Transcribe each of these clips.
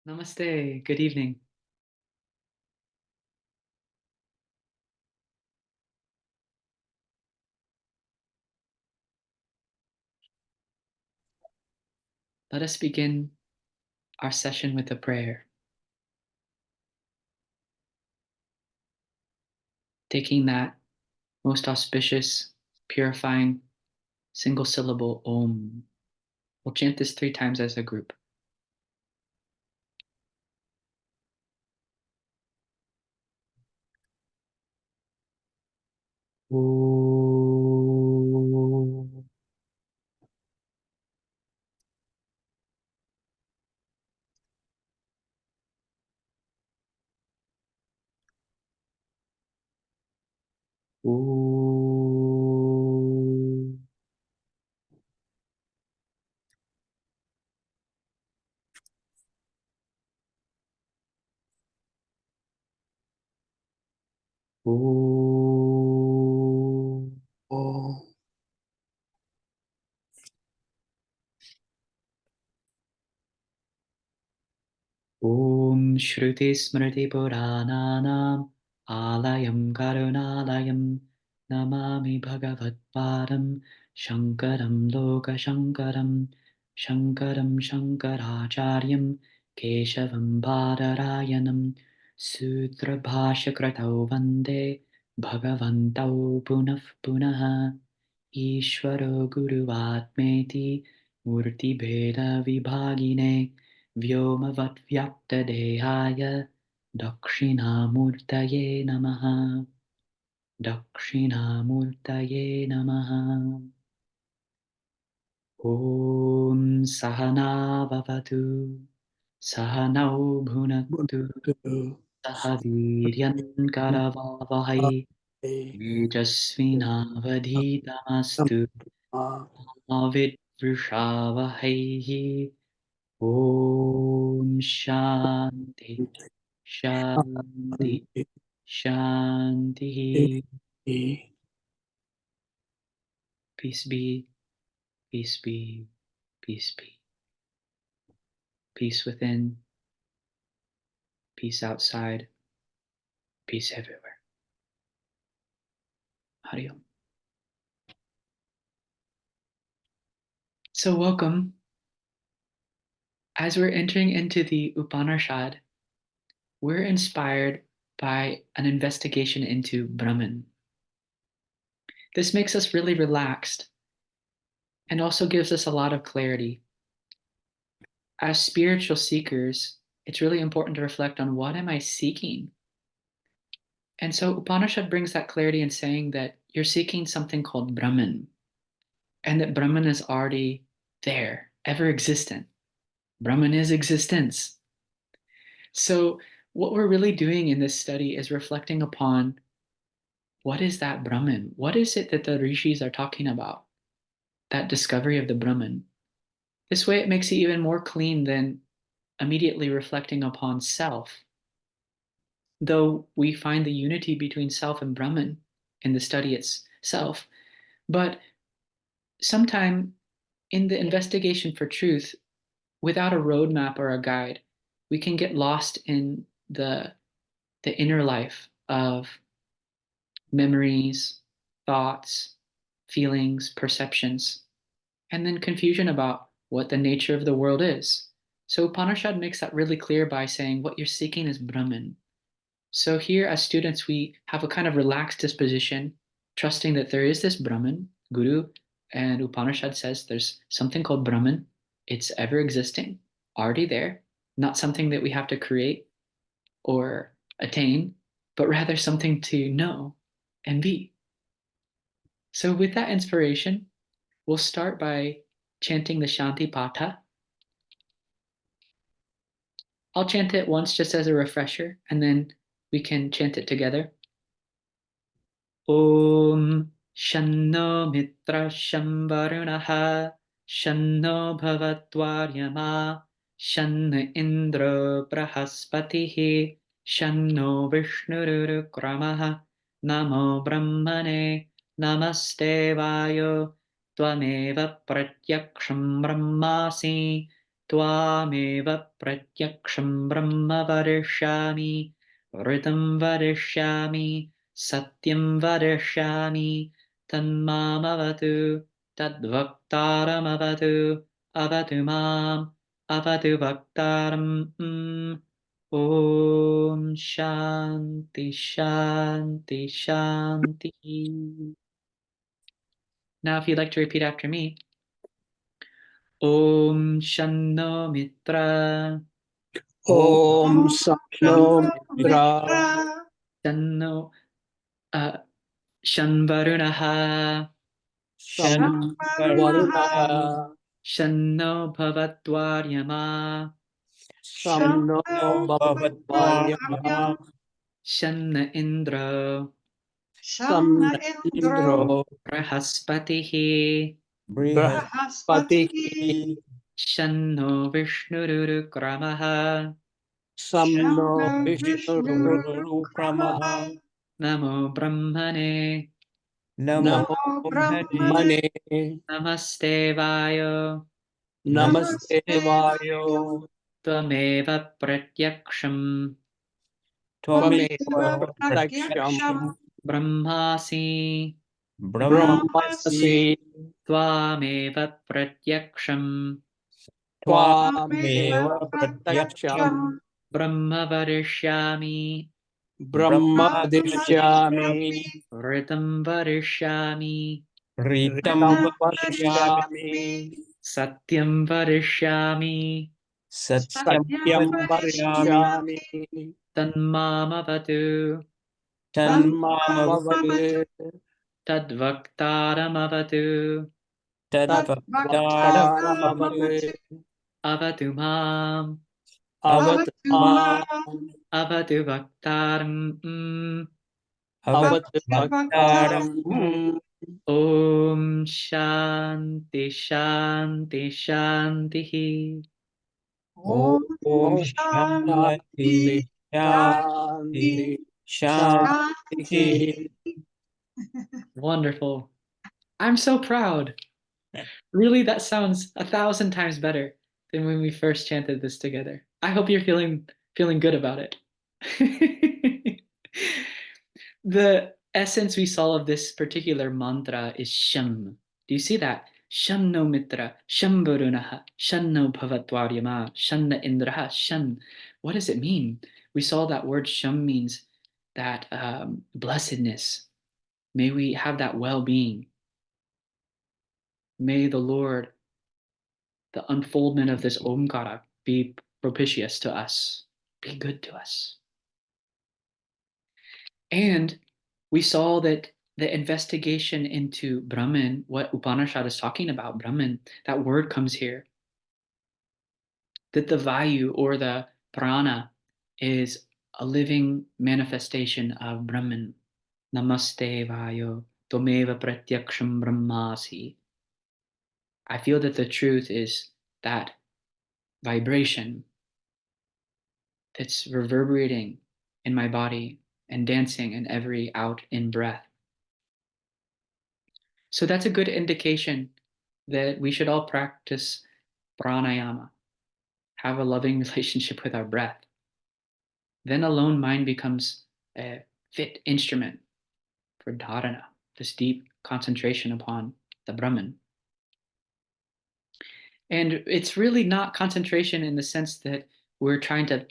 Namaste. Good evening. Let us begin our session with a prayer, taking that most auspicious, purifying single syllable Om. We'll chant this 3 times as a group. Om. Om. Om. Oh, Om Shruti Smriti Purananam Alayam Karunalayam Namami Bhagavatpadam Shankaram Loka Shankaram Shankaram Shankaracharyam Keshavam Badarayanam Sutra Bhashakratau Vande Bhagavantau Punah Punah Ishvaro Guruvatmeti Murti Bheda Vibhagine Vyomavatyaptadehaaya Dakshinamurtaye Namaha. Dakshinamurtaye Namaha. Om Sahana Vavatu Sahanau Bhunaktu Sahaviryan Karavavahai Tejasvinavadhitamastu Avidvrishavahai. Om Shanti Shanti Shanti. Peace be, peace be, peace be. Peace within, peace outside, peace everywhere. Hari Om. So welcome. As we're entering into the Upanishad, we're inspired by an investigation into Brahman. This makes us really relaxed and also gives us a lot of clarity. As spiritual seekers, it's really important to reflect on what am I seeking? And so Upanishad brings that clarity in saying that you're seeking something called Brahman, and that Brahman is already there, ever existent. Brahman is existence. So what we're really doing in this study is reflecting upon what is that Brahman? What is it that the rishis are talking about? That discovery of the Brahman. This way it makes it even more clean than immediately reflecting upon self. Though we find the unity between self and Brahman in the study itself, but sometime in the investigation for truth, without a roadmap or a guide, we can get lost in the inner life of memories, thoughts, feelings, perceptions, and then confusion about what the nature of the world is. So Upanishad makes that really clear by saying what you're seeking is Brahman. So here as students, we have a kind of relaxed disposition, trusting that there is this Brahman, Guru, and Upanishad says there's something called Brahman. It's ever existing, already there, not something that we have to create or attain, but rather something to know and be. So with that inspiration, we'll start by chanting the Shanti Patha. I'll chant it once just as a refresher, and then we can chant it together. Om Shanno Mitra Shamvarunaha Shanno Bhavatvaryama Shanno Indra Brahaspatihi Shanno Vishnurukramaha Namo Brahmane Namaste Vayo Tvameva Pratyaksham Brahmasi Tvameva pratyaksham brahma vadishyami, vritam vadishyami, satyam vadishyami, tanmamavatu, tadvaktaram avatu, avatu mam, avatu vaktaram. Om Shanti Shanti Shanti. Now, if you'd like to repeat after me, Om Shanno Mitra, Om Shanno Mitra, Shanno Shanvarunaha, Sham Varunaha, Shanno Bhavatvaryama, Shanno Bhavatvaryama, Shanna Indra, Samna Indro, Brahaspatihi, Brahaspatihi, Shanno Vishnurukramaha, Samno Vishnurukramaha, Namo Brahmane, Namo Brahmane, Namaste Vayo, Namaste Vayo, Tvameva Pratyaksham, Tvameva Pratyaksham, Brahmasi, Brahmasi, Tvameva Pratyaksham, Tvameva Pratyaksham, Brahma Varishyami, Brahma Vadishyami, Ritam Varishyami, Ritam Varishyami, Satyam Varishyami, Satyam Varishyami, Tanmamavatu, Tanmamavatu, Tadvaktaramavatu, Tadvaktaramavatu, Avatu Mam, Avatma, Avatu Vaktaram. Avatvaktaram, Om Shanti Shanti Shanti. Om Shanti, Shanti, Shanti. Wonderful. I'm so proud. Really, that sounds 1,000 times better than when we first chanted this together. I hope you're feeling good about it. The essence we saw of this particular mantra is Sham. Do you see that? Sham no mitra, Sham varunaha, Shan no bhavatvaryama, Shan na indraha, Shan. What does it mean? We saw that word Sham means that blessedness. May we have that well-being. May the Lord, the unfoldment of this Omkara, be propitious to us, be good to us. And we saw that the investigation into Brahman, what Upanishad is talking about, Brahman, that word comes here, that the Vayu or the prana is a living manifestation of Brahman. Namaste Vayu, Tomeva Pratyaksham Brahmasi. I feel that the truth is that vibration that's reverberating in my body and dancing in every out in breath. So that's a good indication that we should all practice pranayama, have a loving relationship with our breath. Then alone mind becomes a fit instrument for dharana, this deep concentration upon the Brahman. And it's really not concentration in the sense that we're trying to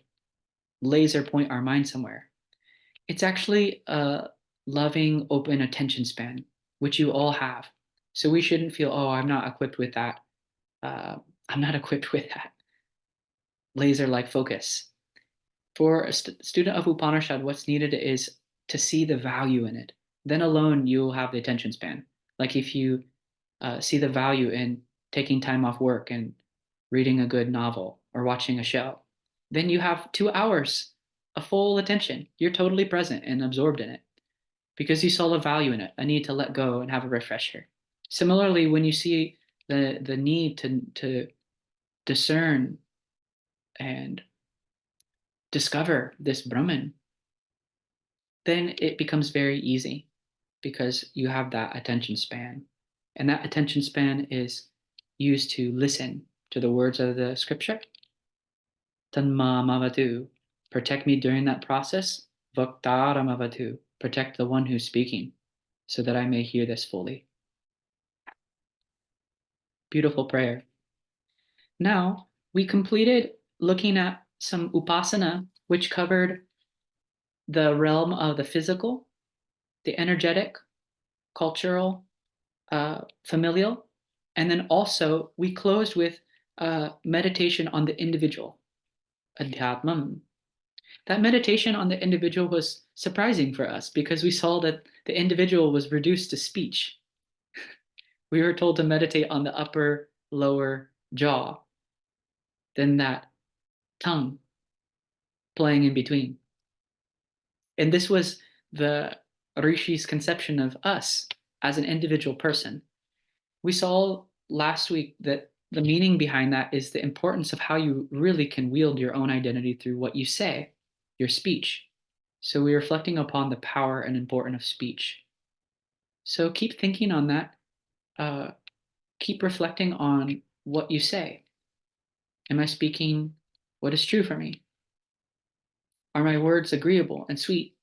laser point our mind somewhere. It's actually a loving, open attention span, which you all have. So we shouldn't feel, oh, I'm not equipped with that. I'm not equipped with that laser-like focus. For a student of Upanishad, what's needed is to see the value in it. Then alone, you'll have the attention span. Like if you see the value in taking time off work and reading a good novel or watching a show, then you have 2 hours of full attention. You're totally present and absorbed in it because you saw the value in it, a need to let go and have a refresher. Similarly, when you see the need to discern and discover this Brahman, then it becomes very easy because you have that attention span. And that attention span is used to listen to the words of the scripture. Tanmamavatu, protect me during that process. Vaktaramavatu, protect the one who's speaking, so that I may hear this fully. Beautiful prayer. Now, we completed looking at some upasana, which covered the realm of the physical, the energetic, cultural, familial, and then also we closed with meditation on the individual, adhyatmam. That meditation on the individual was surprising for us because we saw that the individual was reduced to speech. We were told to meditate on the upper, lower jaw, then that tongue playing in between. And this was the Rishi's conception of us as an individual person. We saw last week that the meaning behind that is the importance of how you really can wield your own identity through what you say, your speech. So we're reflecting upon the power and importance of speech. So keep thinking on that. Keep reflecting on what you say. Am I speaking what is true for me? Are my words agreeable and sweet?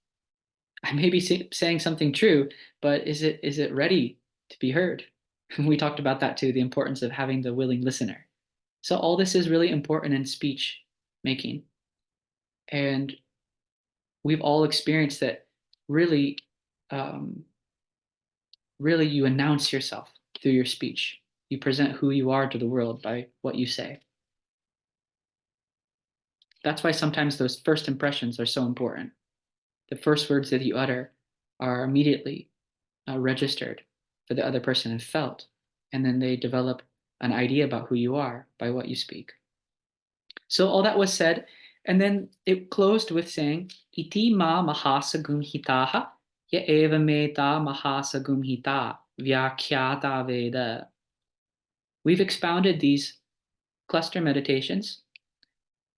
I may be saying something true, but is it ready to be heard? We talked about that too, the importance of having the willing listener. So all this is really important in speech making. And we've all experienced that really, really you announce yourself through your speech. You present who you are to the world by what you say. That's why sometimes those first impressions are so important. The first words that you utter are immediately registered for the other person and felt, and then they develop an idea about who you are by what you speak. So all that was said, and then it closed with saying, Iti ma mahasagumhitaha ya eva meta mahasagumhita vyakhyata veda. We've expounded these cluster meditations.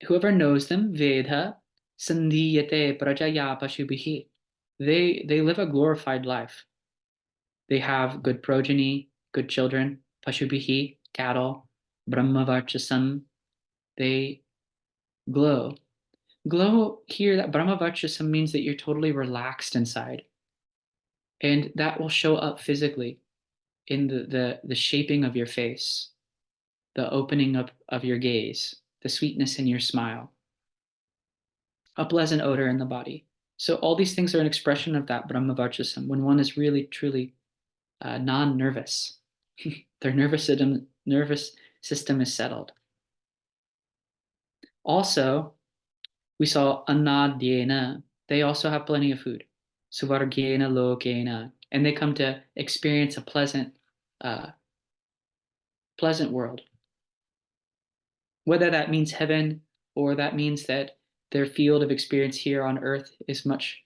Whoever knows them, Veda, sandhiyate prajaya pashubhihi. They live a glorified life. They have good progeny, good children, pashubhihi, cattle, brahmavarchasam. They glow. Glow here, that brahmavarchasam means that you're totally relaxed inside. And that will show up physically in the shaping of your face, the opening up of your gaze, the sweetness in your smile, a pleasant odor in the body. So all these things are an expression of that brahmavarchasam when one is really, truly non-nervous. Their nervous system is settled. Also, we saw anadyena. They also have plenty of food. Suvargyena lokena. And they come to experience a pleasant world. Whether that means heaven or that means that their field of experience here on earth is much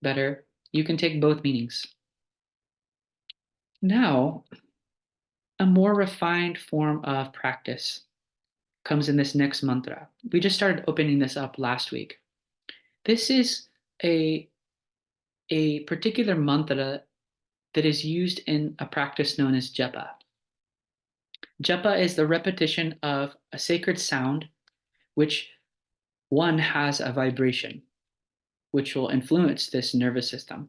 better, you can take both meanings. Now, a more refined form of practice comes in this next mantra. We just started opening this up last week. This is a particular mantra that is used in a practice known as japa. Japa is the repetition of a sacred sound, which one has a vibration, which will influence this nervous system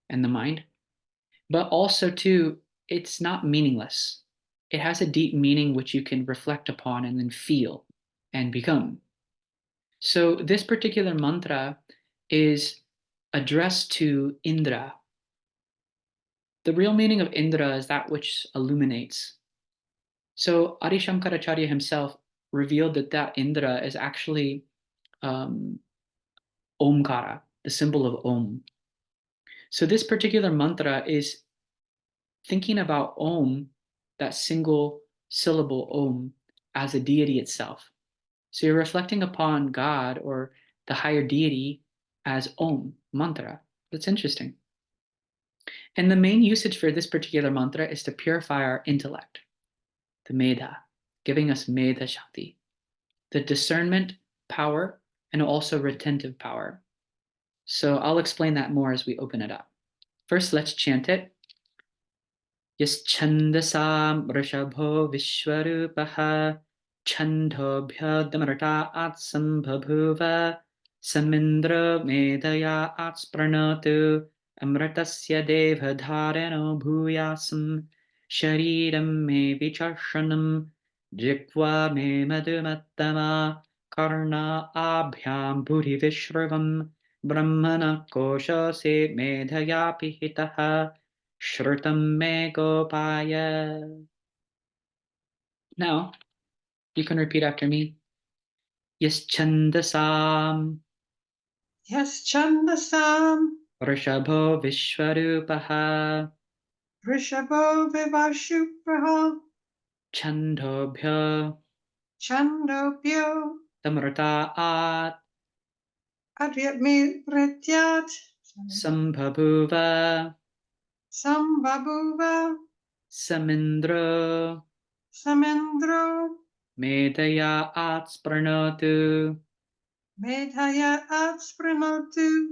and the mind. But also, too, it's not meaningless. It has a deep meaning which you can reflect upon and then feel and become. So this particular mantra is addressed to Indra. The real meaning of Indra is that which illuminates. So Adi Shankaracharya himself revealed that Indra is actually Omkara, the symbol of Om. So this particular mantra is thinking about Om, that single syllable Om, as a deity itself. So you're reflecting upon God or the higher deity as Om, mantra. That's interesting. And the main usage for this particular mantra is to purify our intellect, the Medha, giving us Medha Shakti, the discernment power, and also retentive power. So I'll explain that more as we open it up. First, let's chant it. Yaschandasam Rishabho Vishwarupaha Chandobhya damrata atsambhabhuva samindra medaya atspranatu amratasya devadharano bhuyasam shariram me vicharshanam jikva me madhumattama karna abhyam bhuri vishravam brahmana kosha se medhaya pihitaha shrutam me gopaya. Now, you can repeat after me. Yaschandasam Yaschandasam Vrishabho Vishwarupaha Vrishabho Vivashupraha Chandobhya Chandobhyo Tamrata Adhyatmi Pratyat Sambhabhuva Sambhabhuva Samindra Samendro Medaya Atspranatu Medhaya Atspranotu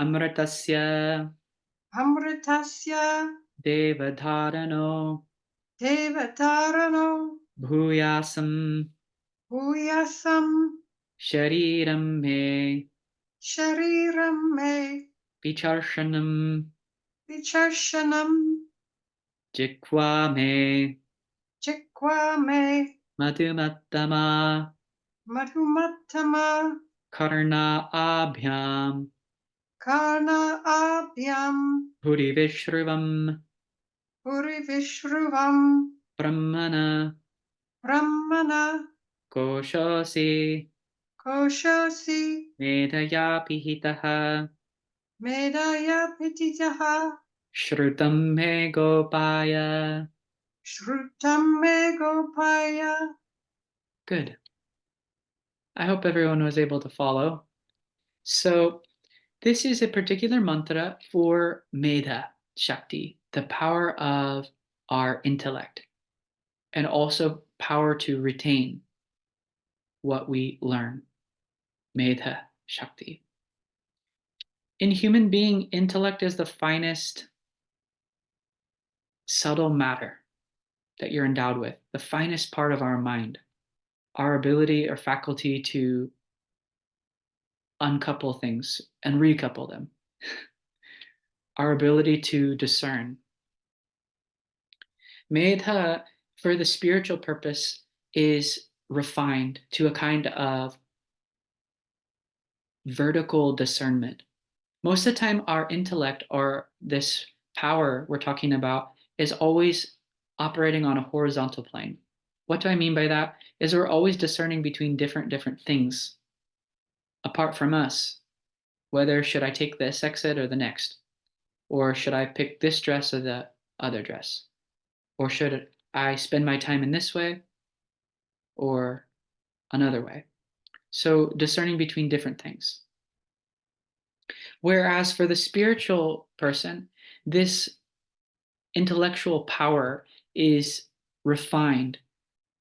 Amritasya Amritasya Devadharano Devatarano Bhuyasam Bhuyasam Shariram Me Shariram Me Vicharshanam Vicharshanam Jikva Me Chikwa Me Madhumattama Madhumattama Karna Abhyam Karna Abhyam Bhuri Vishruvam Puri Vishruvam Brahmana Brahmana Koshasi Koshasi Medhaya Pihitaha Medaya Pititaha Shrutam Me Gopaya. Shrutam Me Gopaya. Good. I hope everyone was able to follow. So, this is a particular mantra for Medha Shakti, the power of our intellect, and also power to retain what we learn. Medha Shakti. In human being, intellect is the finest subtle matter that you're endowed with, the finest part of our mind, our ability or faculty to uncouple things and recouple them, our ability to discern. Medha, for the spiritual purpose, is refined to a kind of vertical discernment. Most of the time, our intellect or this power we're talking about is always operating on a horizontal plane. What do I mean by that? Is we're always discerning between different things apart from us. Whether should I take this exit or the next? Or should I pick this dress or the other dress? Or should I spend my time in this way or another way? So discerning between different things. Whereas for the spiritual person, this intellectual power is refined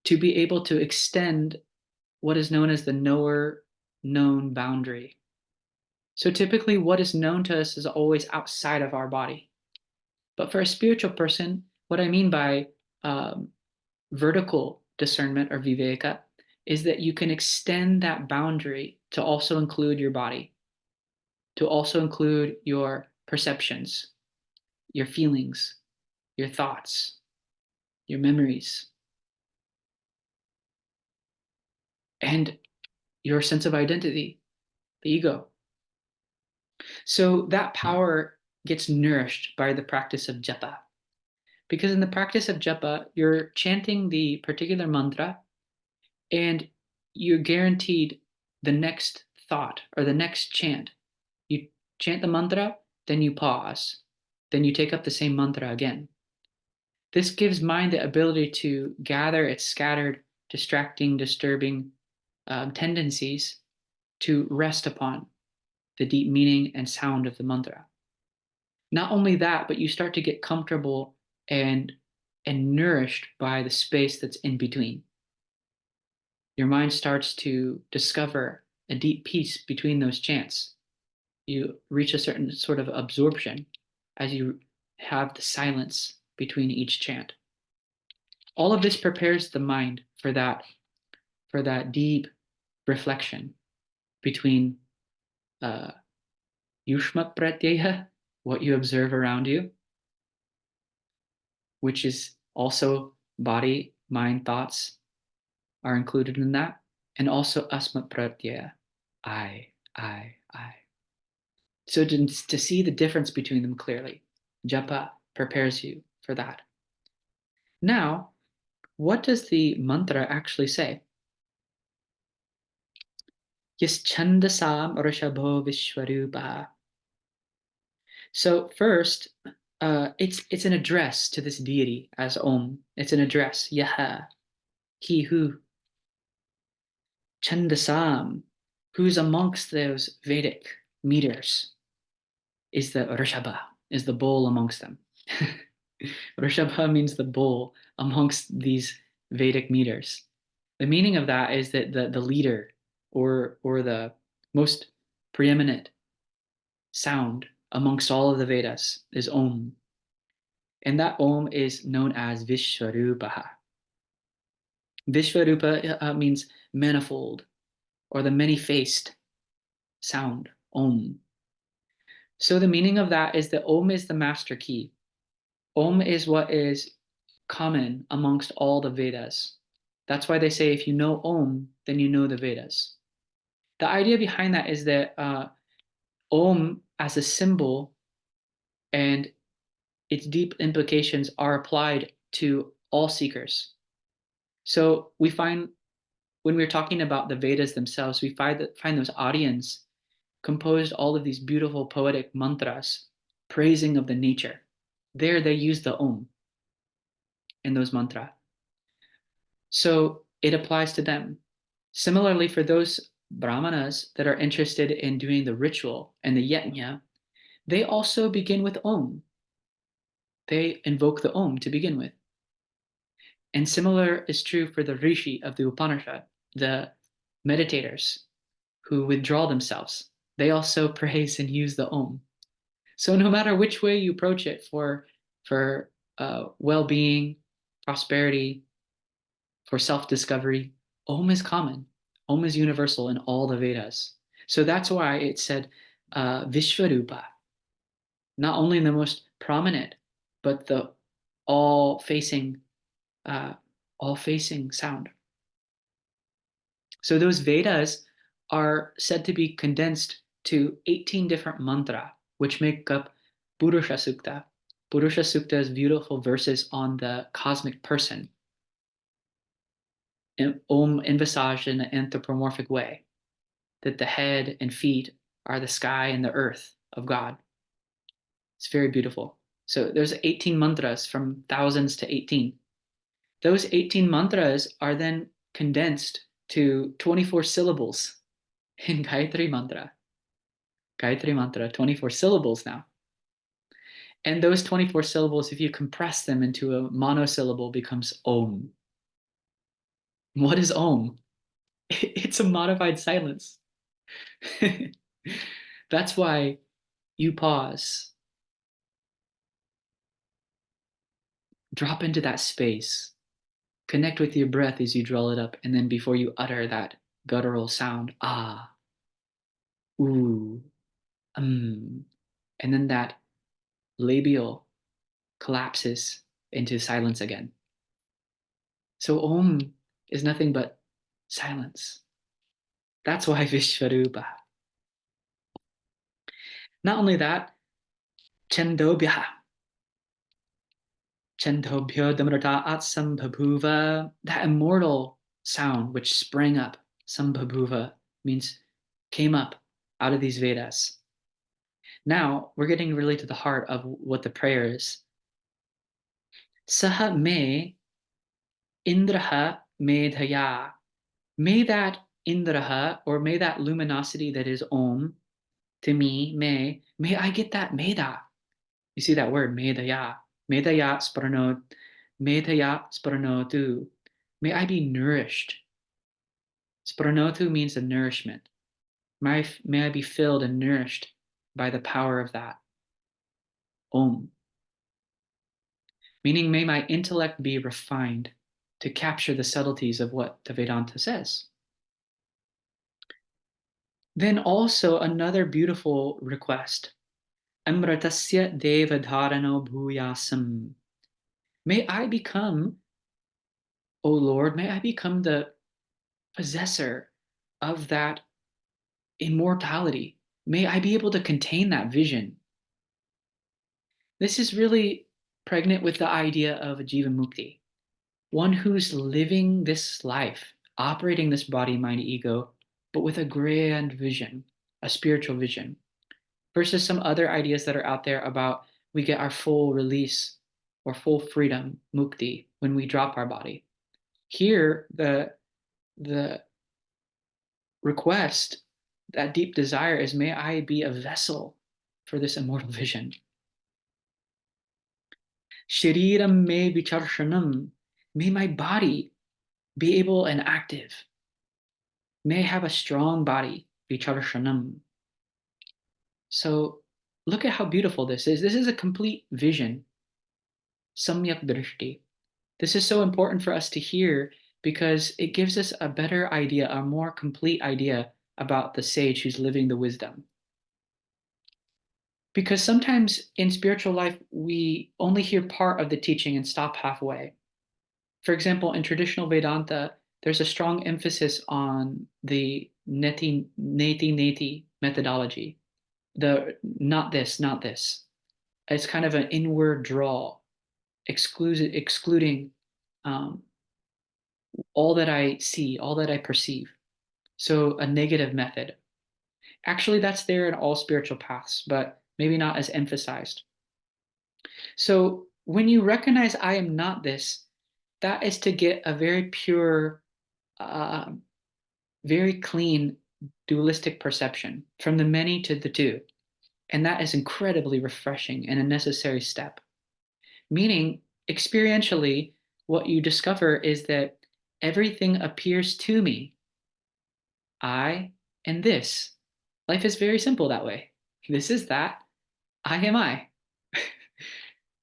to be able to extend what is known as the knower known boundary. So typically, what is known to us is always outside of our body. But for a spiritual person, what I mean by vertical discernment or viveka is that you can extend that boundary to also include your body, to also include your perceptions, your feelings, your thoughts, your memories, and your sense of identity, the ego. So that power gets nourished by the practice of japa. Because in the practice of japa, you're chanting the particular mantra and you're guaranteed the next thought or the next chant. You chant the mantra, then you pause, then you take up the same mantra again. This gives mind the ability to gather its scattered, distracting, disturbing tendencies to rest upon the deep meaning and sound of the mantra. Not only that, but you start to get comfortable and nourished by the space that's in between. Your mind starts to discover a deep peace between those chants. You reach a certain sort of absorption as you have the silence between each chant. All of this prepares the mind for that for that deep reflection between yushma pratyaya, what you observe around you, which is also body, mind, thoughts are included in that, and also asma pratyaya, I. So to see the difference between them clearly, japa prepares you for that. Now, what does the mantra actually say? Yas chandasam rishabho vishwarupa. So first, it's an address to this deity as Om. It's an address, Yaha, he who, Chandasam, who's amongst those Vedic meters, is the Rishabha, is the bull amongst them. Rishabha means the bull amongst these Vedic meters. The meaning of that is that the leader or the most preeminent sound amongst all of the Vedas is Om. And that Om is known as Vishwarupaha. Vishwarupa means manifold or the many-faced sound, Om. So the meaning of that is that Om is the master key. Om is what is common amongst all the Vedas. That's why they say if you know Om, then you know the Vedas. The idea behind that is that Om as a symbol and its deep implications are applied to all seekers. So we find when we're talking about the Vedas themselves, we find those audience composed all of these beautiful poetic mantras praising of the nature. There they use the Om in those mantras. So it applies to them. Similarly, for those brahmanas that are interested in doing the ritual and the yajna, they also begin with Om. They invoke the Om to begin with. And similar is true for the rishi of the Upanishad, the meditators who withdraw themselves. They also praise and use the Om. So no matter which way you approach it for well-being, prosperity, for self-discovery, Om is common. Om is universal in all the Vedas. So that's why it said Vishwarupa, not only the most prominent, but the all-facing sound. So those Vedas are said to be condensed to 18 different mantra, which make up Purusha Sukta. Purusha Sukta is beautiful verses on the cosmic person. And Om envisaged in an anthropomorphic way, that the head and feet are the sky and the earth of God. It's very beautiful. So there's 18 mantras from thousands to 18. Those 18 mantras are then condensed to 24 syllables in Gayatri Mantra. Gayatri Mantra, 24 syllables now. And those 24 syllables, if you compress them into a monosyllable, becomes Om. What is Om? It's a modified silence. That's why you pause, drop into that space, connect with your breath as you draw it up, and then before you utter that guttural sound, ah, ooh, and then that labial collapses into silence again. So Om is nothing but silence. That's why Vishvarupa. Not only that, Chandobhya. Chandobhyo Damrata Atsambhabhuva. That immortal sound which sprang up, Sambhabhuva, means came up out of these Vedas. Now we're getting really to the heart of what the prayer is. Saha me Indraha Medhaya. May that Indraha, or may that luminosity that is Om, to me, may I get that Meda. You see that word, Medaya. Medaya Spranotu. May I be nourished. Spranotu means the nourishment. May I be filled and nourished by the power of that Om. Meaning, may my intellect be refined. to capture the subtleties of what the Vedanta says. Then also another beautiful request. Amratasya devadharano bhuyasam. May I become, O Lord, may I become the possessor of that immortality. May I be able to contain that vision. This is really pregnant with the idea of a jiva mukti, one who's living this life, operating this body, mind, ego, but with a grand vision, a spiritual vision, versus some other ideas that are out there about we get our full release or full freedom, mukti, when we drop our body. Here, the request, that deep desire is, may I be a vessel for this immortal vision. Shariram me vicharshanam. May my body be able and active. May I have a strong body, vicharshanam. So look at how beautiful this is. This is a complete vision, samyak drishti. This is so important for us to hear because it gives us a better idea, a more complete idea about the sage who's living the wisdom. Because sometimes in spiritual life, we only hear part of the teaching and stop halfway. For example, in traditional Vedanta, there's a strong emphasis on the neti methodology, the not this, not this. It's kind of an inward draw, excluding um, all that I see, all that I perceive. So a negative method. Actually, that's there in all spiritual paths, but maybe not as emphasized. So when you recognize I am not this, that is to get a very pure, uh, very clean dualistic perception from the many to the two. And that is incredibly refreshing and a necessary step. Meaning, experientially, what you discover is that everything appears to me. I and this. Life is very simple that way. This is that. I am I.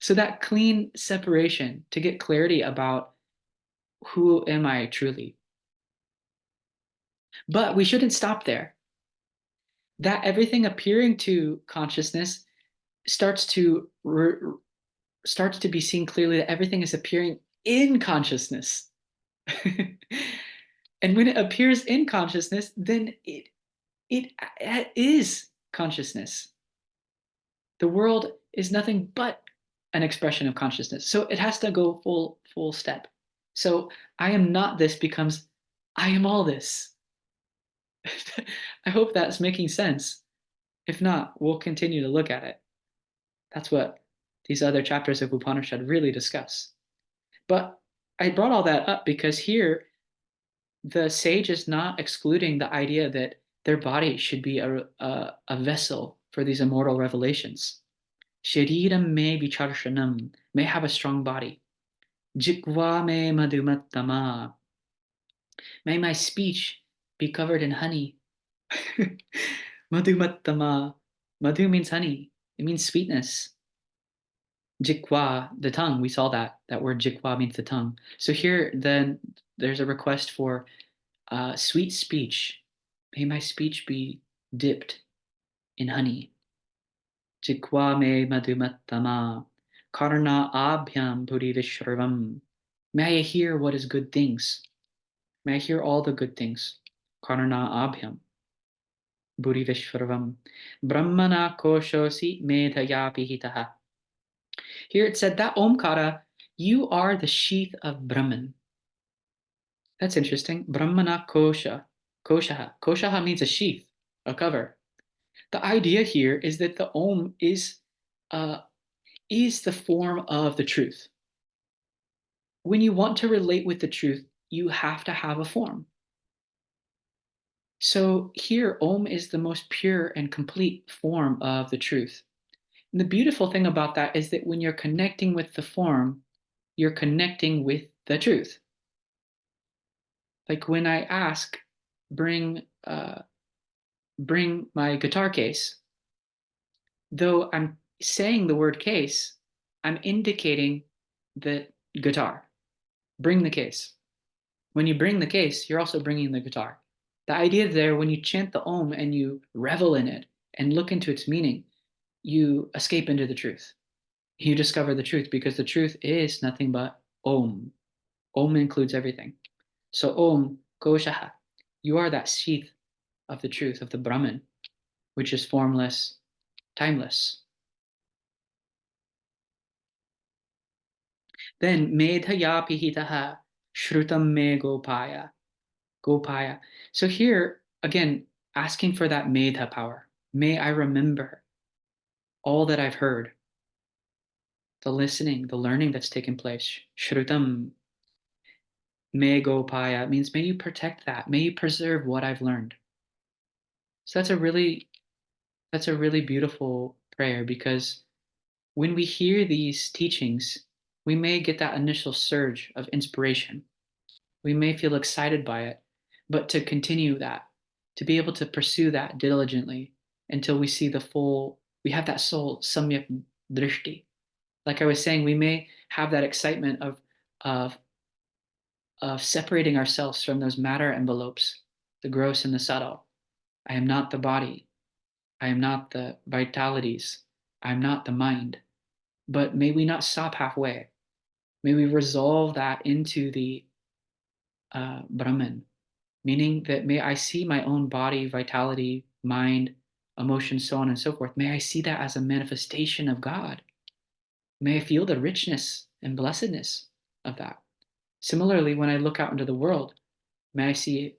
So that clean separation to get clarity about who am I truly. But we shouldn't stop there. That everything appearing to consciousness starts to starts to be seen clearly that everything is appearing in consciousness. And when it appears in consciousness, then it is consciousness. The world is nothing but an expression of consciousness. So it has to go full step. So I am not this becomes I am all this. I hope that's making sense. If not, we'll continue to look at it. That's what these other chapters of Upanishad really discuss. But I brought all that up because here the sage is not excluding the idea that their body should be a vessel for these immortal revelations. Shariram me vicharshanam, may have a strong body. Jikva me madhumattama, may my speech be covered in honey. Madhumattama, madhu means honey, it means sweetness. Jikwa, the tongue, we saw that word jikwa means the tongue. So here then there's a request for sweet speech. May my speech be dipped in honey. Jikwa me madhumattama, karna abhyam puri vishravam. May I hear what is good things. May I hear all the good things. Karna abhyam puri vishravam. Brahmana koshosi medhaya pihitaha. Here it said that Omkara, you are the sheath of Brahman. That's interesting. Brahmana kosha. Koshaha. Koshaha means a sheath, a cover. The idea here is that the Om is the form of the truth. When you want to relate with the truth, you have to have a form. So here, Om is the most pure and complete form of the truth. And the beautiful thing about that is that when you're connecting with the form, you're connecting with the truth. Like when I ask, bring my guitar case, though I'm saying the word case, I'm indicating the guitar. bring the case. When you bring the case, you're also bringing the guitar. The idea there, when you chant the Om and you revel in it and look into its meaning, you escape into the truth. You discover the truth because the truth is nothing but Om. Om includes everything. So Om, Koshaha, you are that sheath of the truth, of the Brahman, which is formless, timeless. Then Medhaya Pihitaha Shrutam Me Gopaya. Gopaya. So here, again, asking for that Medha power. May I remember all that I've heard, the listening, the learning that's taken place. Shrutam Me Gopaya means may you protect that. May you preserve what I've learned. So that's a really beautiful prayer because when we hear these teachings, we may get that initial surge of inspiration. We may feel excited by it, but to continue that, to be able to pursue that diligently until we see the full, we have that soul samyak drishti. Like I was saying, we may have that excitement of, of separating ourselves from those matter envelopes, the gross and the subtle. I am not the body. I am not the vitalities. I am not the mind. But may we not stop halfway. May we resolve that into the Brahman, meaning that may I see my own body, vitality, mind, emotions, so on and so forth. May I see that as a manifestation of God. May I feel the richness and blessedness of that. Similarly, when I look out into the world, may I see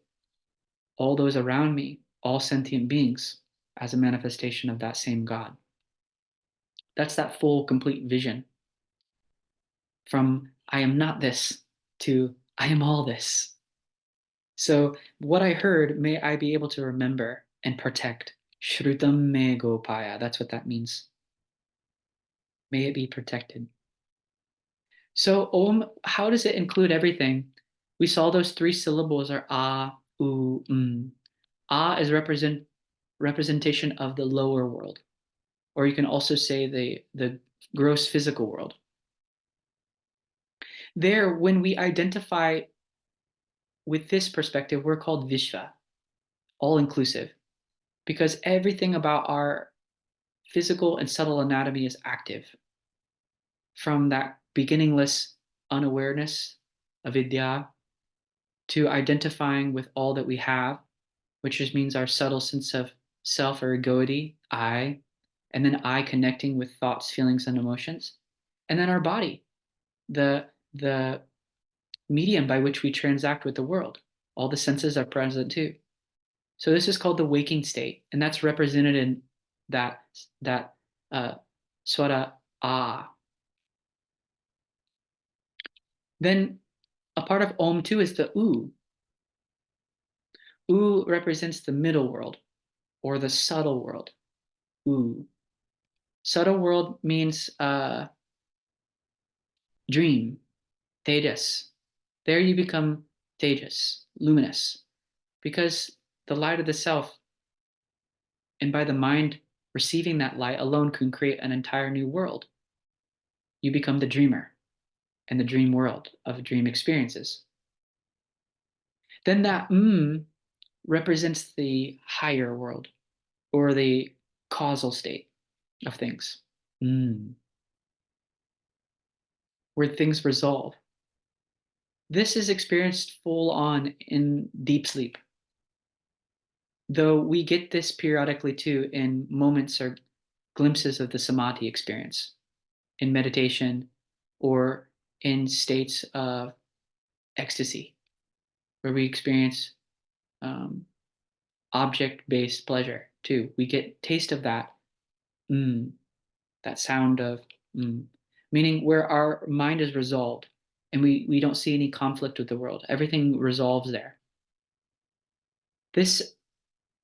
all those around me, all sentient beings, as a manifestation of that same God. That's that full, complete vision from I am not this to I am all this. So, what I heard, may I be able to remember and protect. Shrutam me gopaya. That's what that means. May it be protected. So, Om, how does it include everything? We saw those three syllables are a, u, m. A is representation of the lower world, or you can also say the gross physical world. There, when we identify with this perspective, we're called Vishva, all inclusive, because everything about our physical and subtle anatomy is active. From that beginningless unawareness, avidya, to identifying with all that we have, which just means our subtle sense of self or egoity, I, and then I connecting with thoughts, feelings, and emotions, and then our body, the medium by which we transact with the world. All the senses are present too. So this is called the waking state, and that's represented in that swara ah. Then a part of Om too is the U. U represents the middle world or the subtle world. U. Subtle world means dream, tejas. There you become tejas, luminous, because the light of the self, and by the mind receiving that light alone, can create an entire new world. You become the dreamer and the dream world of dream experiences. Then that represents the higher world or the causal state of things, where things resolve. This is experienced full on in deep sleep. Though we get this periodically too in moments or glimpses of the samadhi experience in meditation or in states of ecstasy, where we experience object-based pleasure too. We get taste of that, that sound of, meaning where our mind is resolved and we don't see any conflict with the world. Everything resolves there. This,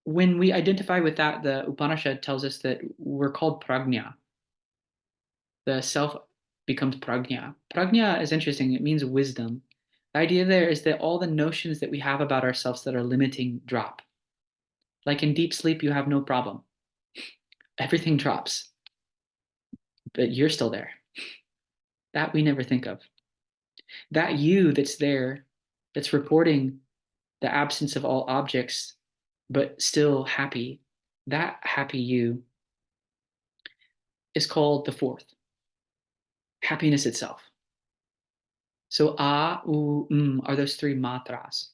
when we identify with that, the Upanishad tells us that we're called prajna. The self becomes prajna. Prajna is interesting. It means wisdom. The idea there is that all the notions that we have about ourselves that are limiting drop. Like in deep sleep, you have no problem. Everything drops, but you're still there. That we never think of. That you that's there, that's reporting the absence of all objects, but still happy, that happy you is called the fourth, happiness itself. So a, u, are those three matras.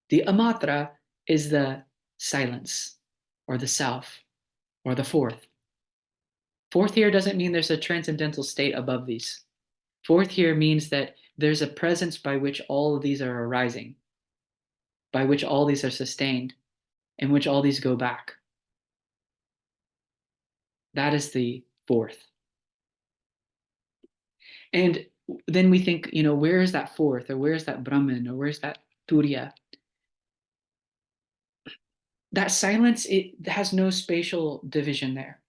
The amatra is the silence or the self or the fourth. Fourth here doesn't mean there's a transcendental state above these. Fourth here means that there's a presence by which all of these are arising, by which all these are sustained, in which all these go back. That is the fourth. And then we think, where is that fourth, or where's that Brahman, or where's that Turiya? That silence, it has no spatial division there.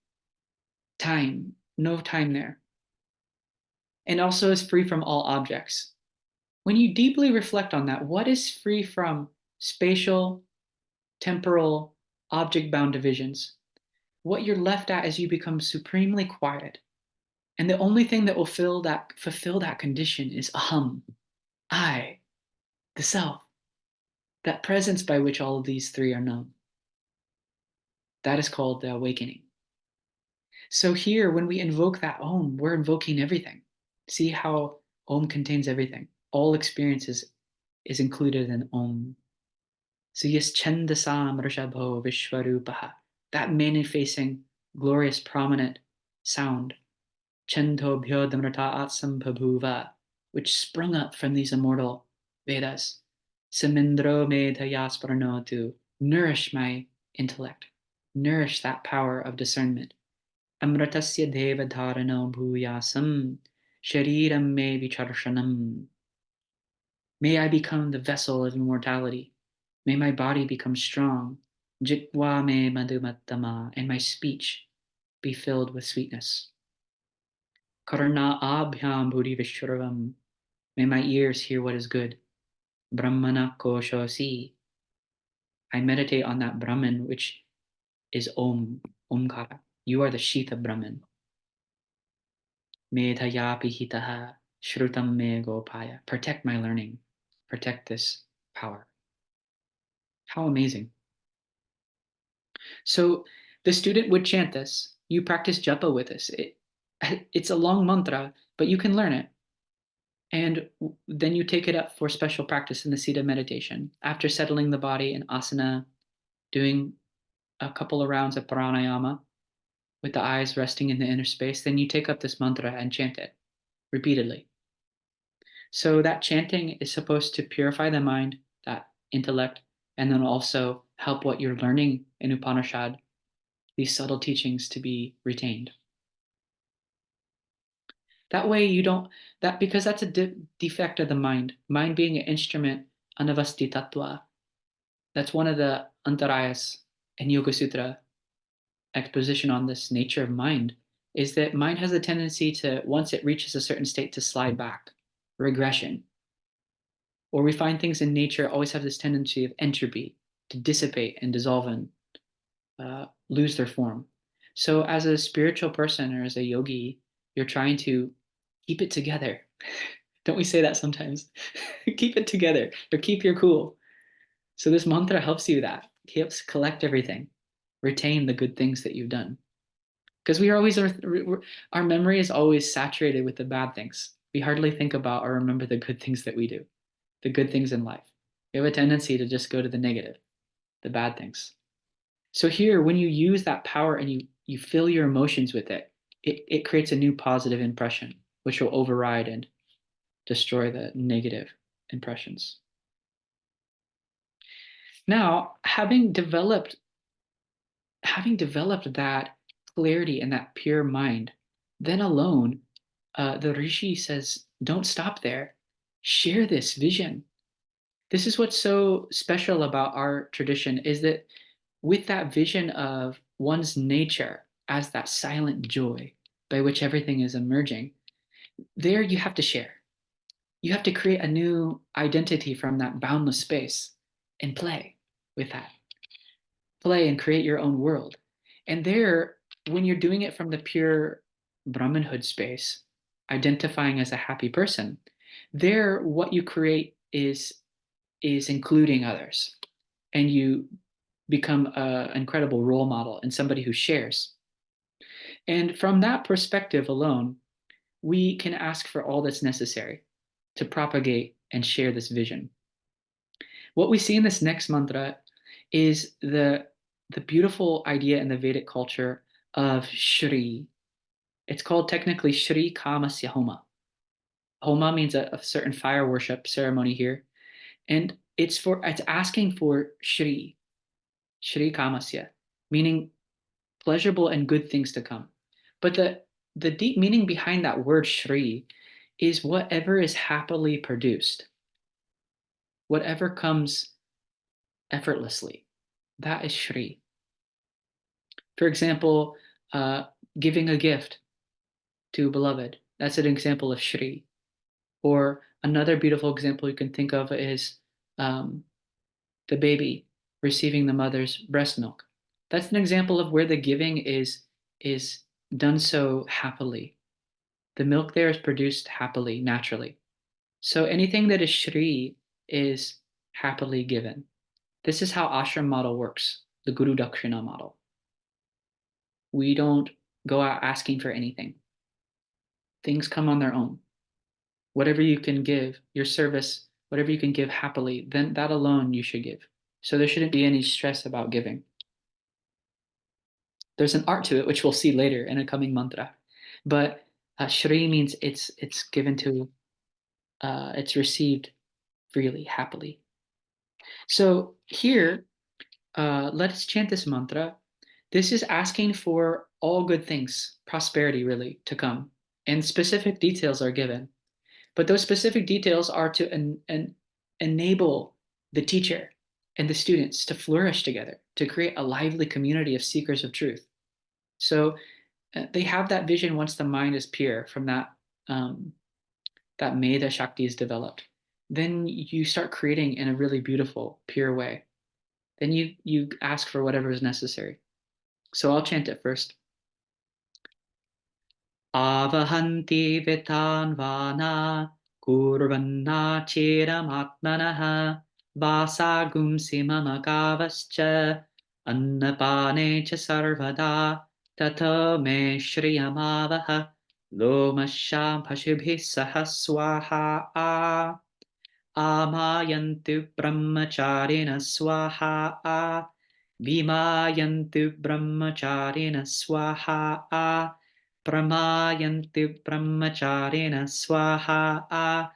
Time, no time there. And also is free from all objects. When you deeply reflect on that, what is free from spatial, temporal, object-bound divisions? What you're left at is you become supremely quiet. And the only thing that will fulfill that condition is aham, I, the self, that presence by which all of these three are known. That is called the awakening. So here, when we invoke that Om, we're invoking everything. See how Om contains everything. All experiences is included in Om. So yes, Chandasam Rishabho Vishwarupaha, that many-facing, glorious, prominent sound, Chandobhyo Damrata Atsambhabhuva, which sprung up from these immortal Vedas. Samindro Medhayasparanotu, nourish my intellect, nourish that power of discernment. Amratasya deva dharano bhuyasam, shariram me vicharshanam. May I become the vessel of immortality. May my body become strong. Jitva me madhumattama, and my speech be filled with sweetness. Karna abhyam bhuri vishravam, may my ears hear what is good. Brahmana koshosi, I meditate on that Brahman which is Om, Omkara. You are the sheath of Brahman. Medhayapi hitaha, shrutam me gopaya. Protect my learning. Protect this power. How amazing. So the student would chant this. You practice japa with this. It's a long mantra, but you can learn it. And then you take it up for special practice in the Siddha meditation. After settling the body in asana, doing a couple of rounds of pranayama with the eyes resting in the inner space, then you take up this mantra and chant it repeatedly. So that chanting is supposed to purify the mind, that intellect, and then also help what you're learning in Upanishad, these subtle teachings, to be retained. That way you don't, because that's a defect of the mind being an instrument, anavasti tattva. That's one of the antarayas in Yoga Sutra exposition on this nature of mind, is that mind has a tendency to, once it reaches a certain state, to slide back, regression. Or we find things in nature always have this tendency of entropy, to dissipate and dissolve and lose their form. So as a spiritual person or as a yogi, you're trying to keep it together. Don't we say that sometimes? Keep it together, or keep your cool. So this mantra helps you that. It helps collect everything, retain the good things that you've done. Because our memory is always saturated with the bad things. We hardly think about or remember the good things that we do, the good things in life. We have a tendency to just go to the negative, the bad things. So here, when you use that power and you fill your emotions with it, it creates a new positive impression, which will override and destroy the negative impressions. Now, having developed that clarity and that pure mind, then alone, the Rishi says, don't stop there. Share this vision. This is what's so special about our tradition, is that with that vision of one's nature as that silent joy by which everything is emerging, there you have to share. You have to create a new identity from that boundless space and play with that. Play and create your own world. And there, when you're doing it from the pure Brahmanhood space, identifying as a happy person, There, what you create is including others, and you become an incredible role model and somebody who shares. And from that perspective alone, we can ask for all that's necessary to propagate and share this vision. What we see in this next mantra is the beautiful idea in the Vedic culture of Shri. It's called technically Shri Kamasya Homa. Homa means a certain fire worship ceremony here, and it's asking for Shri, Shri Kamasya, meaning pleasurable and good things to come. But the deep meaning behind that word Shri is whatever is happily produced, whatever comes effortlessly. That is Shri. For example, uh, giving a gift to a beloved. That's an example of Shri. Or another beautiful example you can think of is um, the baby receiving the mother's breast milk. That's an example of where the giving is done so happily. The milk there is produced happily, naturally. So anything that is Shri is happily given. This is how ashram model works, the Guru Dakshina model. We don't go out asking for anything. Things come on their own. Whatever you can give, your service, whatever you can give happily, then that alone you should give. So there shouldn't be any stress about giving. There's an art to it, which we'll see later in a coming mantra. But Shri means it's given to, it's received freely, happily. So here, let's chant this mantra. This is asking for all good things, prosperity really, to come. And specific details are given. But those specific details are to enable the teacher and the students to flourish together, to create a lively community of seekers of truth. So they have that vision once the mind is pure from that Medha Shakti is developed. Then you start creating in a really beautiful, pure way. Then you ask for whatever is necessary. So I'll chant it first. Avahanti vitanvana kurvanna chiramatmanaha vasagumsi mama kavascha annapane cha sarvada tato me shriyamavaha lomasham pashubhi sahaswaha Amayantu brahmacharina swaha Vimayantu brahmacharina swaha Pramayantu brahmacharina swaha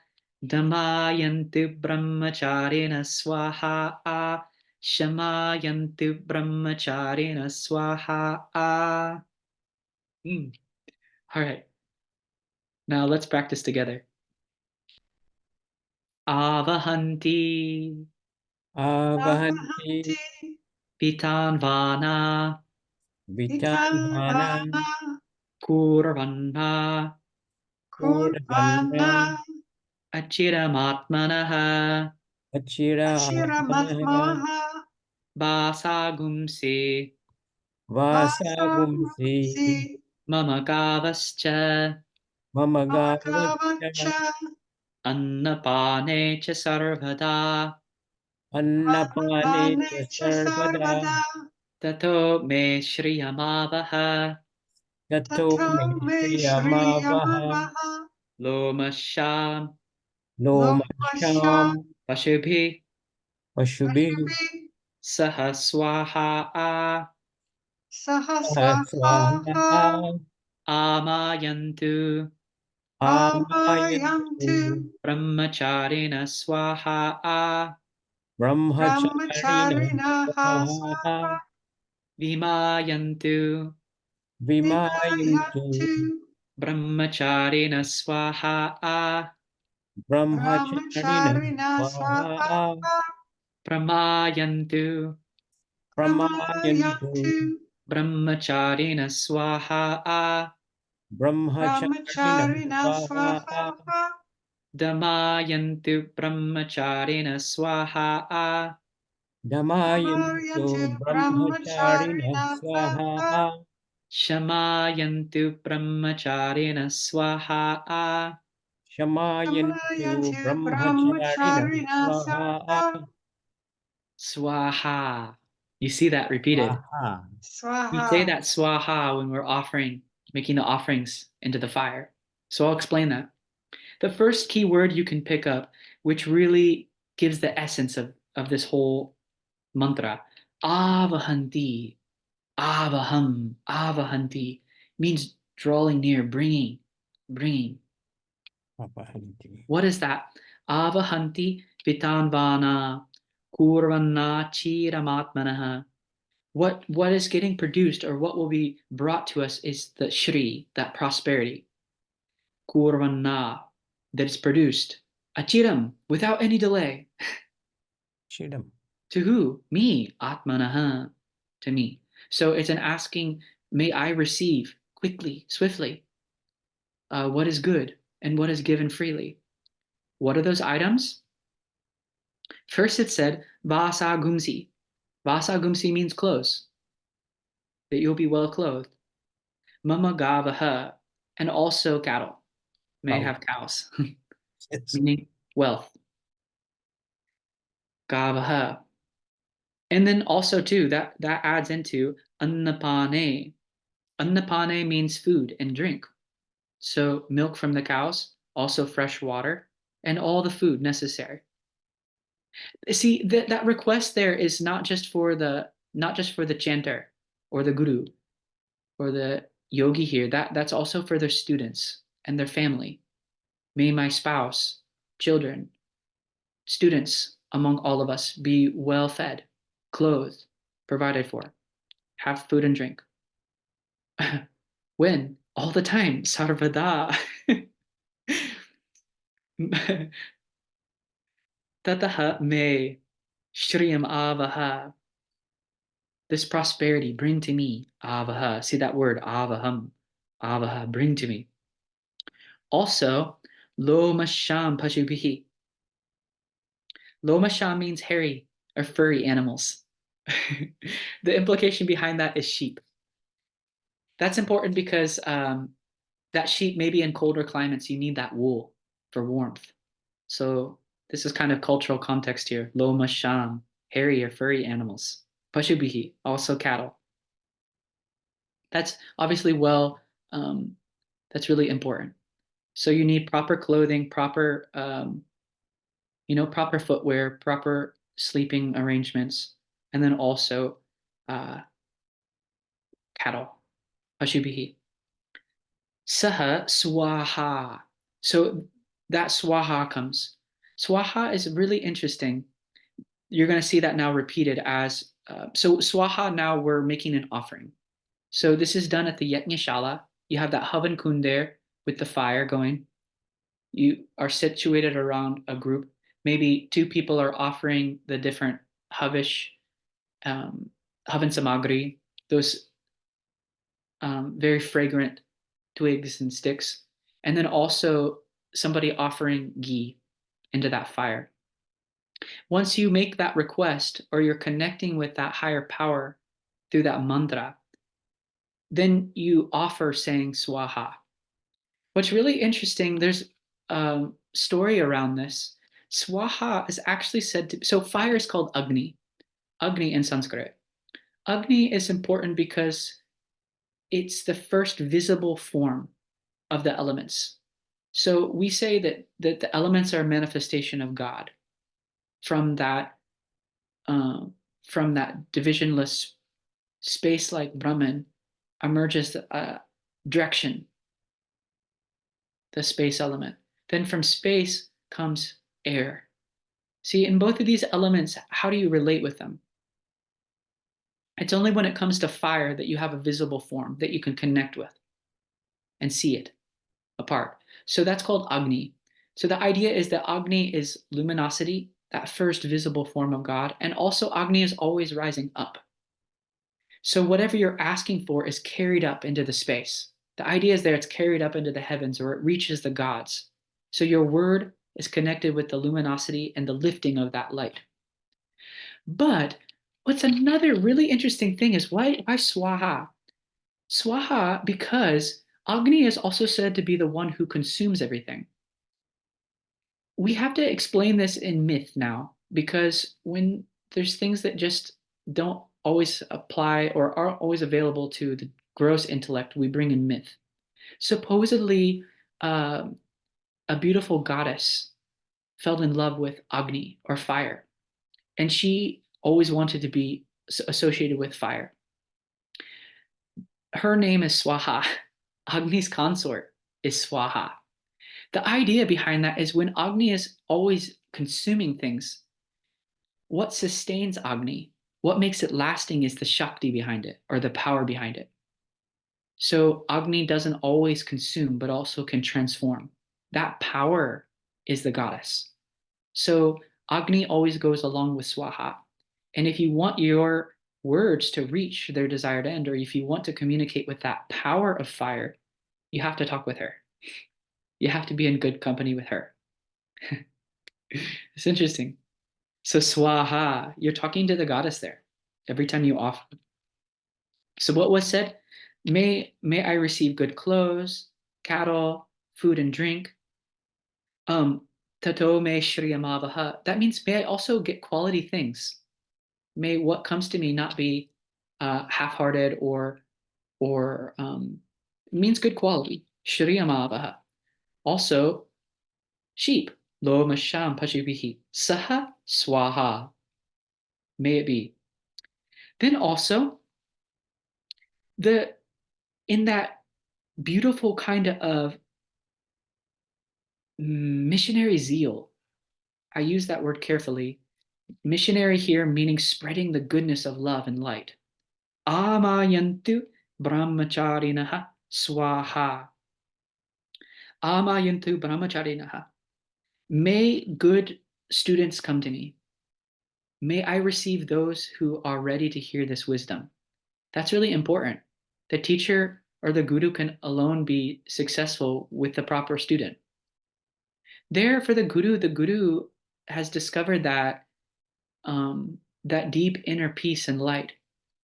Damayantu brahmacharina swaha Shamayantu brahmacharina swaha. All right. Now let's practice together. Avahanti Avahanti Vitanvana Vitanvana Kurvanna Kurvanna Achiramatmanaha Achiraatmanaha Vasagumsi Vasagumsi Mama Gavascha Mamagavacha Annapane cha Sarvada Annapane Sarvada Tato me Shriyamavaha Tato me Shriyamavaha Lomasham Lomasham Pashubhi Pashubhi Sahaswaha Sahaswaha Amayantu Amayantu Brahmacharina Swaha Brahmacharina Swaha Vimayantu Vimayantu Brahmacharina Swaha Brahmacharina Swaha Pramayantu Pramayantu Brahmacharina Swaha Brahmacharina Swaha Damayantu Brahmacharina Swaha Damayantu Brahmacharina Swaha Shamayantu Brahmacharina Swaha Shamayantu Shamayanti brahmacharina brahmacharina swaha. Swaha. You see that repeated. Swaha. We say Swaha. that swaha when we're making the offerings into the fire. So I'll explain that. The first key word you can pick up, which really gives the essence of this whole mantra, avahanti, avaham, avahanti, means drawing near, bringing. Apahanti. What is that? Avahanti vitanvana kurvanna chiramatmanaha. What is getting produced or what will be brought to us is the Shri, that prosperity. Kurvanna, that is produced. Achiram, without any delay. Chidam. To who? Me, Atmanaha, to me. So it's an asking, may I receive quickly, swiftly, what is good and what is given freely. What are those items? First it said, Vasa Gumsi. Vasa Gumsi means clothes, that you'll be well clothed. Mama Gavaha, and also cattle. May Cow. have cows, Yes. meaning wealth. Gavaha. And then also too, that adds into annapane. Annapane means food and drink. So milk from the cows, also fresh water, and all the food necessary. See, that request there is not just for the chanter or the guru or the yogi here. That's also for their students and their family. May my spouse, children, students among all of us be well fed, clothed, provided for, have food and drink. When? All the time. Sarvada. Tataha me shriyam avaha. This prosperity bring to me. Avaha. See that word, avaham. Avaha, bring to me. Also, lo masham pashubihi. Lo masham means hairy or furry animals. The implication behind that is sheep. That's important because that sheep, maybe in colder climates, you need that wool for warmth. So this is kind of cultural context here. Lo masham, hairy or furry animals. Pashubihi, also cattle. That's obviously that's really important. So you need proper clothing, proper, proper footwear, proper sleeping arrangements, and then also uh, cattle. Pashubihi. Saha swaha. So that swaha comes. Swaha is really interesting. You're going to see that now repeated as so swaha. Now we're making an offering. So this is done at the Yajñashala. You have that Havan Kund there with the fire going. You are situated around a group. Maybe two people are offering the different Havish, Havan Samagri, those very fragrant twigs and sticks. And then also somebody offering ghee into that fire. Once you make that request or you're connecting with that higher power through that mantra, then you offer saying swaha. What's really interesting, there's a story around this. Swaha is actually said to, so fire is called Agni, Agni in Sanskrit. Agni is important because it's the first visible form of the elements. So we say that the elements are a manifestation of God from that uh, divisionless space like Brahman emerges direction, the space element. Then from space comes air. See, in both of these elements, how do you relate with them? It's only when it comes to fire that you have a visible form that you can connect with and see it apart. So that's called Agni. So the idea is that Agni is luminosity, that first visible form of God, and also Agni is always rising up. So whatever you're asking for is carried up into the space. The idea is there it's carried up into the heavens or it reaches the gods. So your word is connected with the luminosity and the lifting of that light. But what's another really interesting thing is why Swaha? Swaha because Agni is also said to be the one who consumes everything. we have to explain this in myth now, because when there's things that just don't always apply or aren't always available to the gross intellect, we bring in myth. Supposedly, uh, a beautiful goddess fell in love with Agni, or fire, and she always wanted to be associated with fire. Her name is Swaha. Agni's consort is Swaha. The idea behind that is when Agni is always consuming things, what sustains Agni, what makes it lasting, is the Shakti behind it, or the power behind it. So Agni doesn't always consume, but also can transform. That power is the goddess. So Agni always goes along with Swaha. And if you want your words to reach their desired end, or if you want to communicate with that power of fire, you have to talk with her. You have to be in good company with her. It's interesting. So Swaha, you're talking to the goddess there every time you offer. So what was said? May I receive good clothes, cattle, food and drink. Tato me shriyamavaha. That means may I also get quality things. May what comes to me not be half-hearted or means good quality. Shriyamavaha. Also, sheep. Lo masham pachibihi. Saha swaha. May it be. Then also, the in that beautiful kind of missionary zeal, I use that word carefully. Missionary here meaning spreading the goodness of love and light. Amayantu brahmacharinaha swaha. Amayantu brahmacharinaha. May good students come to me. May I receive those who are ready to hear this wisdom. That's really important. The teacher or the guru can alone be successful with the proper student. There, for the guru has discovered that that deep inner peace and light,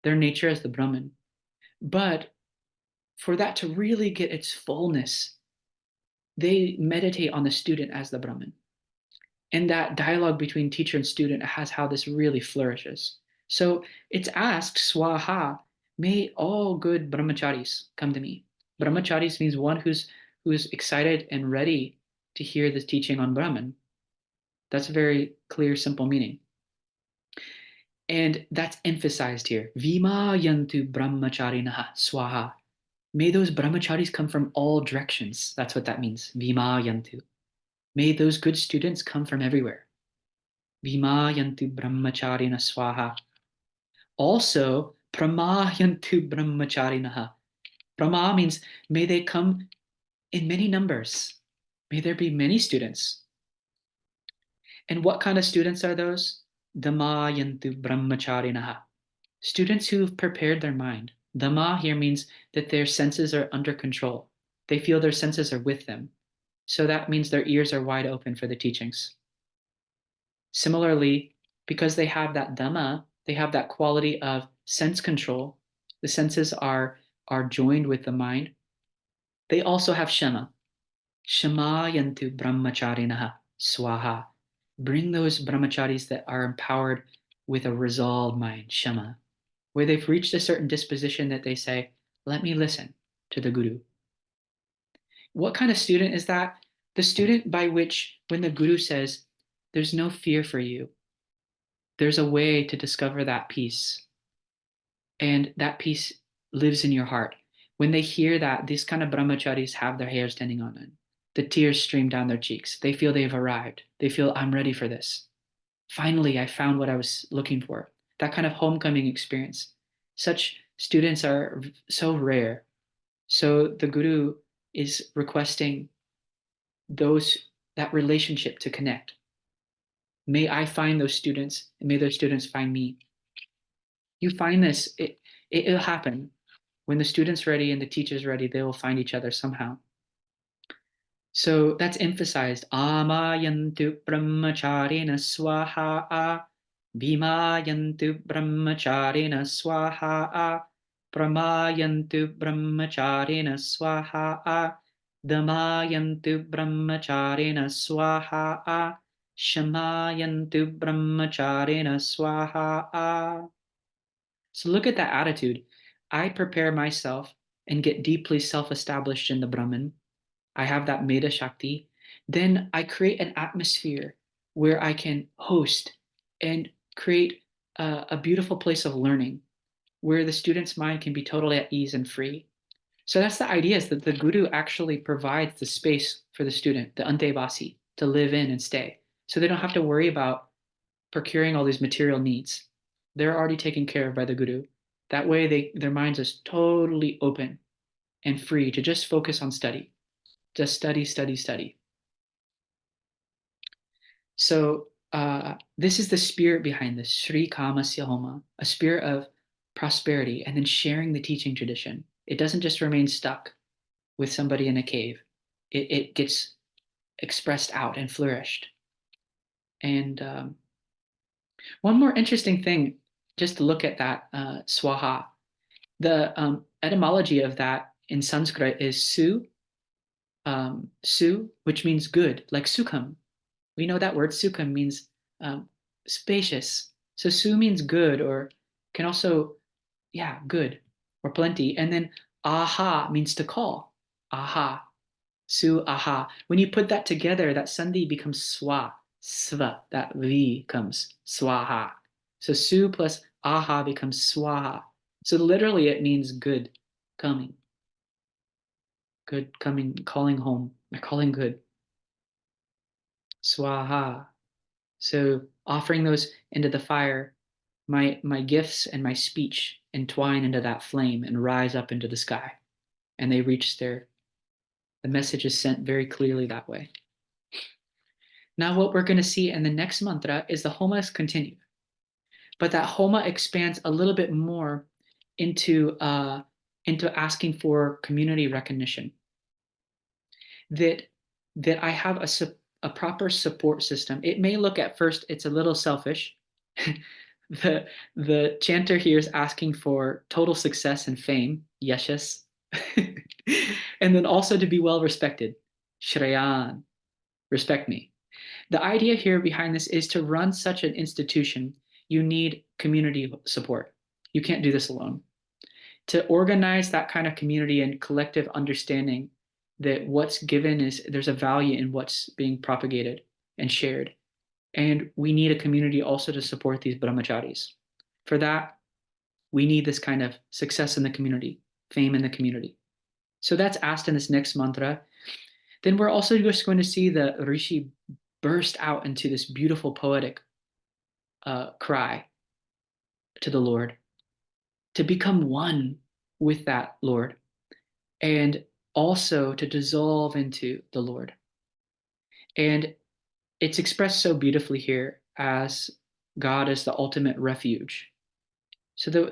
their nature as the Brahman. But for that to really get its fullness, they meditate on the student as the Brahman. And that dialogue between teacher and student has how this really flourishes. So it's asked, Swaha, may all good brahmacharis come to me. Brahmacharis means one who's excited and ready to hear this teaching on Brahman. That's a very clear, simple meaning. And that's emphasized here. Vima yantu brahmacharinaha swaha. May those brahmacharis come from all directions. That's what that means. Vima yantu. May those good students come from everywhere. Vima yantu brahmacharina swaha. Also, prama yantu brahmacharinaha. Prama means may they come in many numbers. May there be many students. And what kind of students are those? Dhamma yantu brahmacharinaha. Students who've prepared their mind. Dhamma here means that their senses are under control. They feel their senses are with them. So that means their ears are wide open for the teachings. Similarly, because they have that Dhamma, they have that quality of sense control. The senses are joined with the mind. They also have Shema. Shema yantu brahmacharinaha swaha. Bring those brahmacharis that are empowered with a resolved mind, Shema, where they've reached a certain disposition that they say, let me listen to the guru. What kind of student is that? The student by which, when the guru says, there's no fear for you, there's a way to discover that peace. And that peace lives in your heart. When they hear that, these kind of brahmacharis have their hair standing on end. The tears stream down their cheeks. They feel they've arrived. They feel, I'm ready for this. Finally, I found what I was looking for. That kind of homecoming experience. Such students are so rare. So the guru is requesting that relationship to connect. May I find those students, and may those students find me. You find this, it'll happen. When the student's ready and the teacher's ready, they will find each other somehow. So that's emphasized. Amayantu brahmacharina swaha. Bhimayantu brahmacharina swaha. Pramayantu brahmacharina swaha. Damayantu brahmacharena swaha. Shamayantu brahmacharena swaha. So look at that attitude. I prepare myself and get deeply self-established in the Brahman. I have that Meda Shakti. Then I create an atmosphere where I can host and create a beautiful place of learning where the student's mind can be totally at ease and free. So that's the idea, is that the guru actually provides the space for the student, the antevasi, to live in and stay. So they don't have to worry about procuring all these material needs. They're already taken care of by the guru. That way their minds is totally open and free to just focus on study. Just study, study, study. So this is the spirit behind this, Sri Kamasya Homa, a spirit of prosperity and then sharing the teaching tradition. It doesn't just remain stuck with somebody in a cave. It gets expressed out and flourished. And one more interesting thing, just to look at that swaha. The etymology of that in Sanskrit is su, which means good, like sukham. We know that word sukham means spacious. So su means good, or can also, yeah, good or plenty. And then aha means to call. Aha, su aha. When you put that together, that sandhi becomes sva. That v comes swaha. So su plus aha becomes swaha. So literally it means good coming. Good coming, calling home, or calling good. Swaha. So offering those into the fire, my gifts and my speech entwine into that flame and rise up into the sky. And they reach the message is sent very clearly that way. Now what we're going to see in the next mantra is the homas continue. But that homa expands a little bit more into asking for community recognition. That I have a proper support system. It may look at first, it's a little selfish. The chanter here is asking for total success and fame, yashas, and then also to be well respected, shreyan, respect me. The idea here behind this is to run such an institution, you need community support. You can't do this alone. To organize that kind of community and collective understanding that what's given is there's a value in what's being propagated and shared. And we need a community also to support these brahmacharis. For that, we need this kind of success in the community, fame in the community. So that's asked in this next mantra. Then we're also just going to see the rishi burst out into this beautiful poetic cry to the Lord, to become one with that Lord, and also to dissolve into the Lord. And it's expressed so beautifully here as God as the ultimate refuge. So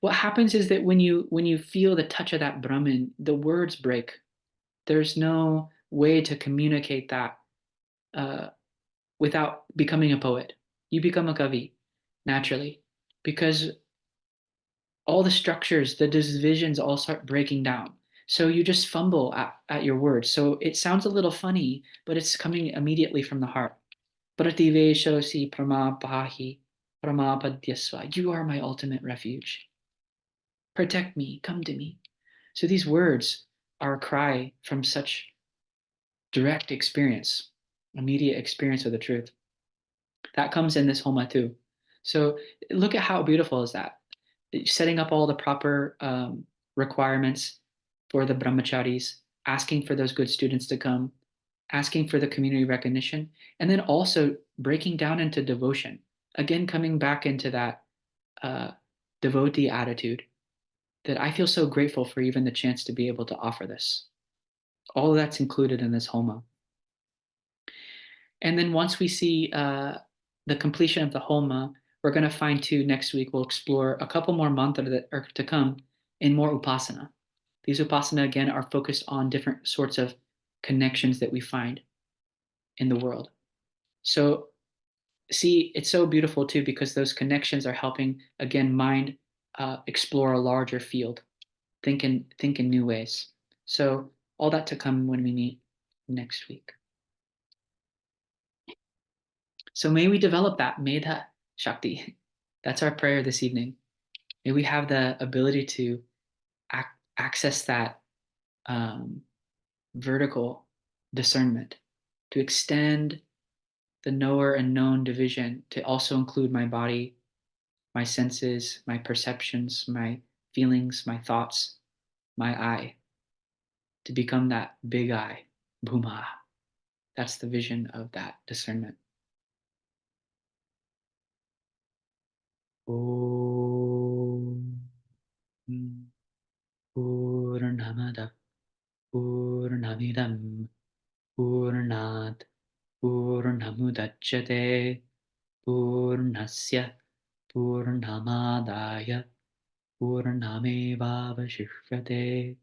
what happens is that when you feel the touch of that Brahman, the words break. There's no way to communicate that without becoming a poet. You become a kavi naturally, because all the structures, the divisions all start breaking down. So you just fumble at your words. So it sounds a little funny, but it's coming immediately from the heart. Prativeshosi pramapahi pramapadyasva. You are my ultimate refuge. Protect me, come to me. So these words are a cry from such direct experience, immediate experience of the truth. That comes in this homa too. So look at how beautiful is that. Setting up all the proper requirements for the brahmacharis, asking for those good students to come, asking for the community recognition, and then also breaking down into devotion. Again, coming back into that devotee attitude, that I feel so grateful for even the chance to be able to offer this. All of that's included in this homa. And then once we see the completion of the homa, we're going to find too next week, we'll explore a couple more mantras that are to come in more upasana. These upasana, again, are focused on different sorts of connections that we find in the world. So see, it's so beautiful too, because those connections are helping, again, mind explore a larger field, think in new ways. So all that to come when we meet next week. So may we develop that Medha Shakti. That's our prayer this evening. May we have the ability to access that vertical discernment, to extend the knower and known division to also include my body, my senses, my perceptions, my feelings, my thoughts, my I, to become that big I, Bhuma. That's the vision of that discernment. Om Purnamada Purnamidam Purnat Purnamudachyate Purnasya Purnamadaya Purnamevavashishyate.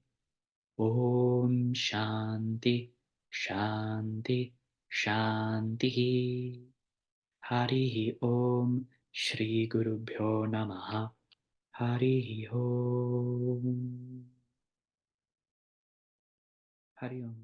Om Shanti Shanti Shanti. Harihi Om Shri Gurubhyo Namaha. Harihi Om. Hari Om.